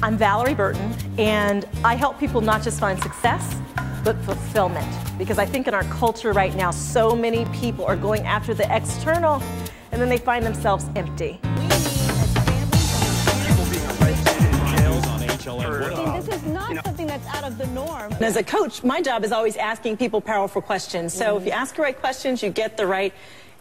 I'm Valorie Burton, and I help people not just find success, but fulfillment. Because I think in our culture right now, so many people are going after the external, and then they find themselves empty. This is not something that's out of the norm. As a coach, my job is always asking people powerful questions. So if you ask the right questions, you get the right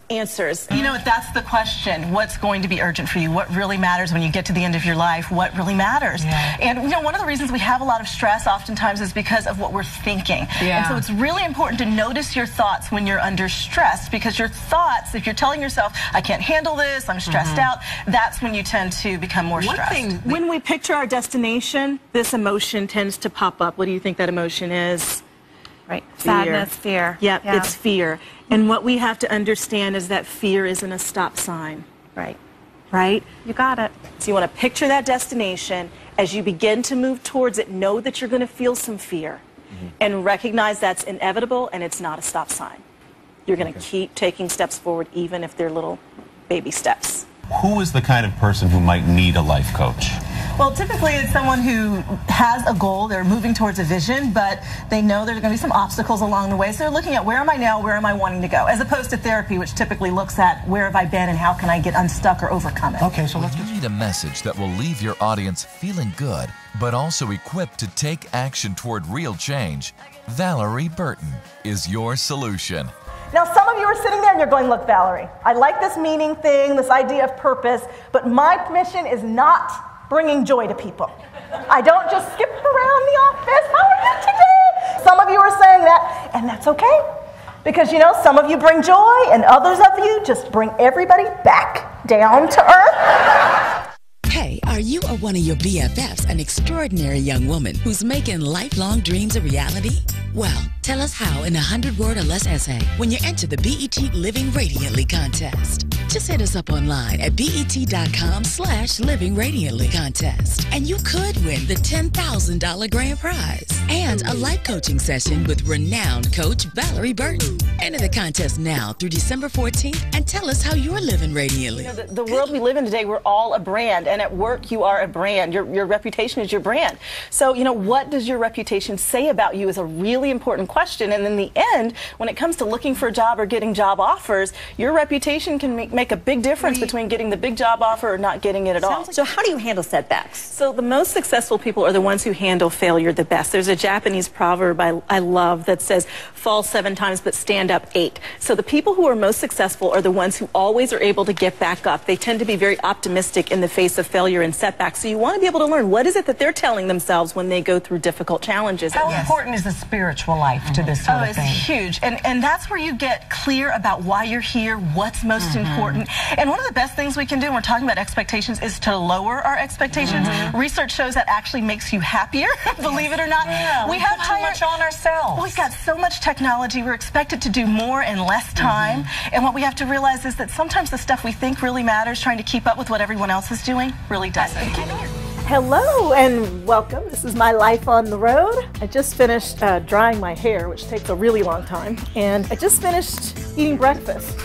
answers. You know, if that's the question, what's going to be urgent for you? What really matters when you get to the end of your life? What really matters? Yeah. And, you know, one of the reasons we have a lot of stress oftentimes is because of what we're thinking. Yeah. And so it's really important to notice your thoughts when you're under stress, because your thoughts, if you're telling yourself, I can't handle this, I'm stressed out, that's when you tend to become more stressed. When we picture our destination, this emotion tends to pop up. What do you think that emotion is? Right. Sadness, fear. Yep, yeah, it's fear. And what we have to understand is that fear isn't a stop sign. Right. Right? You got it. So you want to picture that destination. As you begin to move towards it, know that you're going to feel some fear. And recognize that's inevitable and it's not a stop sign. You're going to keep taking steps forward even if they're little baby steps. Who is the kind of person who might need a life coach? Well, typically it's someone who has a goal, they're moving towards a vision, but they know there's going to be some obstacles along the way. So they're looking at where am I now, where am I wanting to go, as opposed to therapy, which typically looks at where have I been and how can I get unstuck or overcome it. Okay, so let's You need a message that will leave your audience feeling good, but also equipped to take action toward real change. Valorie Burton is your solution. Now, some of you are sitting there and you're going, look, Valorie, I like this meaning thing, this idea of purpose, but my mission is not bringing joy to people. I don't just skip around the office. How are you today? Some of you are saying that, and that's okay. Because, you know, some of you bring joy, and others of you just bring everybody back down to earth. Hey, are you or one of your BFFs an extraordinary young woman who's making lifelong dreams a reality? Well, tell us how in a 100-word or less essay when you enter the BET Living Radiantly contest. Just hit us up online at BET.com/Living Radiantly contest. And you could win the $10,000 grand prize and a life coaching session with renowned coach Valorie Burton. Enter the contest now through December 14th and tell us how you're living radiantly. You know, the world we live in today, we're all a brand, and at work you are a brand. Your reputation is your brand. So, you know, what does your reputation say about you is a really important question. And in the end, when it comes to looking for a job or getting job offers, your reputation can make a big difference between getting the big job offer or not getting it at all. So how do you handle setbacks? So the most successful people are the ones who handle failure the best. There's a Japanese proverb I love that says, fall 7 times but stand up 8. So the people who are most successful are the ones who always are able to get back up. They tend to be very optimistic in the face of failure and setbacks. So you want to be able to learn what is it that they're telling themselves when they go through difficult challenges. How important is the spiritual life to this sort of thing? Oh, it's huge. And that's where you get clear about why you're here, what's most important. And one of the best things we can do when we're talking about expectations is to lower our expectations. Research shows that actually makes you happier, believe it or not. Yeah, we have too much on ourselves. We've got so much technology. We're expected to do more in less time. And what we have to realize is that sometimes the stuff we think really matters, trying to keep up with what everyone else is doing, really doesn't. Hello and welcome. This is my life on the road. I just finished drying my hair, which takes a really long time, and I just finished eating breakfast.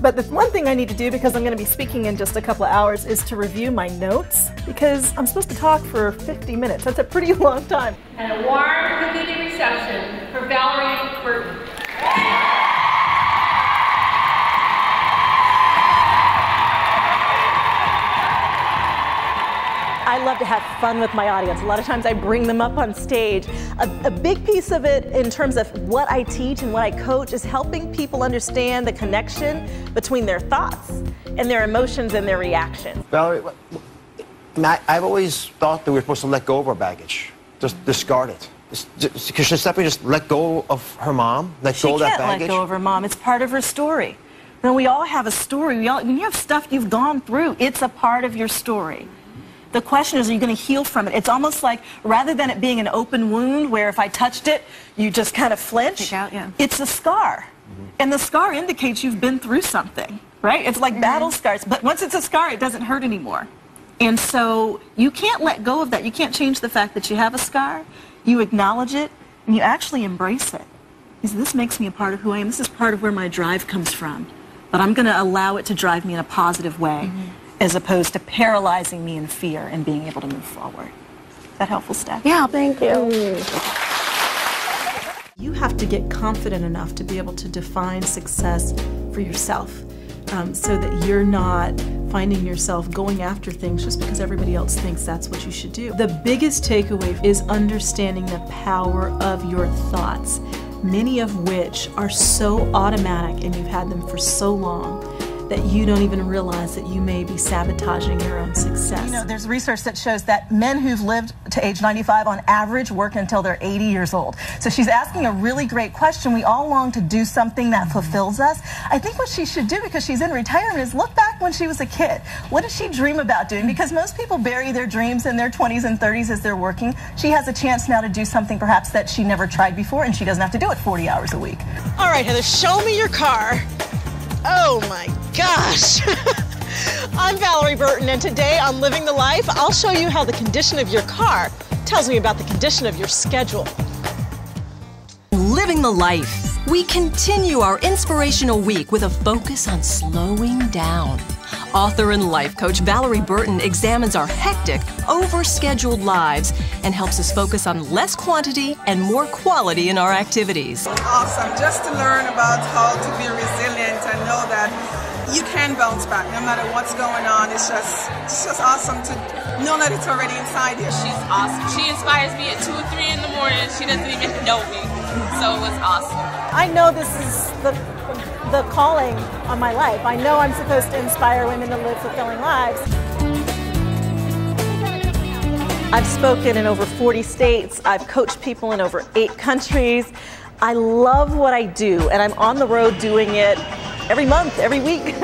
But the one thing I need to do, because I'm going to be speaking in just a couple of hours, is to review my notes, because I'm supposed to talk for 50 minutes. That's a pretty long time. And a warm cookie reception for Valorie Burton. I love to have fun with my audience. A lot of times I bring them up on stage. A big piece of it in terms of what I teach and what I coach is helping people understand the connection between their thoughts and their emotions and their reactions. Valorie, I've always thought that we're supposed to let go of our baggage, just discard it. Should Stephanie just let go of her mom, let go of that baggage? She can't let go of her mom. It's part of her story. Now, we all have a story. When you have stuff you've gone through, it's a part of your story. The question is, are you going to heal from it? It's almost like, rather than it being an open wound where if I touched it, you just kind of flinch, it's a scar. And the scar indicates you've been through something, right? It's like battle scars. But once it's a scar, it doesn't hurt anymore. And so you can't let go of that. You can't change the fact that you have a scar. You acknowledge it, and you actually embrace it. Because this makes me a part of who I am. This is part of where my drive comes from. But I'm going to allow it to drive me in a positive way, as opposed to paralyzing me in fear and being able to move forward. that helpful, Steph? Yeah, thank you. You have to get confident enough to be able to define success for yourself, so that you're not finding yourself going after things just because everybody else thinks that's what you should do. The biggest takeaway is understanding the power of your thoughts, many of which are so automatic and you've had them for so long that you don't even realize that you may be sabotaging your own success. You know, there's research that shows that men who've lived to age 95 on average work until they're 80 years old. So she's asking a really great question. We all long to do something that fulfills us. I think what she should do, because she's in retirement, is look back when she was a kid. What did she dream about doing? Because most people bury their dreams in their 20s and 30s as they're working. She has a chance now to do something perhaps that she never tried before, and she doesn't have to do it 40 hours a week. All right, Heather, show me your car. Oh my gosh. I'm Valorie Burton, and today on Living the Life, I'll show you how the condition of your car tells me about the condition of your schedule. Living the Life. We continue our inspirational week with a focus on slowing down. Author and life coach Valorie Burton examines our hectic, overscheduled lives and helps us focus on less quantity and more quality in our activities. Awesome, just to learn about how to be resilient and know that you can bounce back no matter what's going on. It's just awesome to know that it's already inside you. She's awesome. She inspires me at 2 or 3 in the morning. She doesn't even know me, so it was awesome. I know this is the calling on my life. I know I'm supposed to inspire women to live fulfilling lives. I've spoken in over 40 states. I've coached people in over 8 countries. I love what I do, and I'm on the road doing it every month, every week.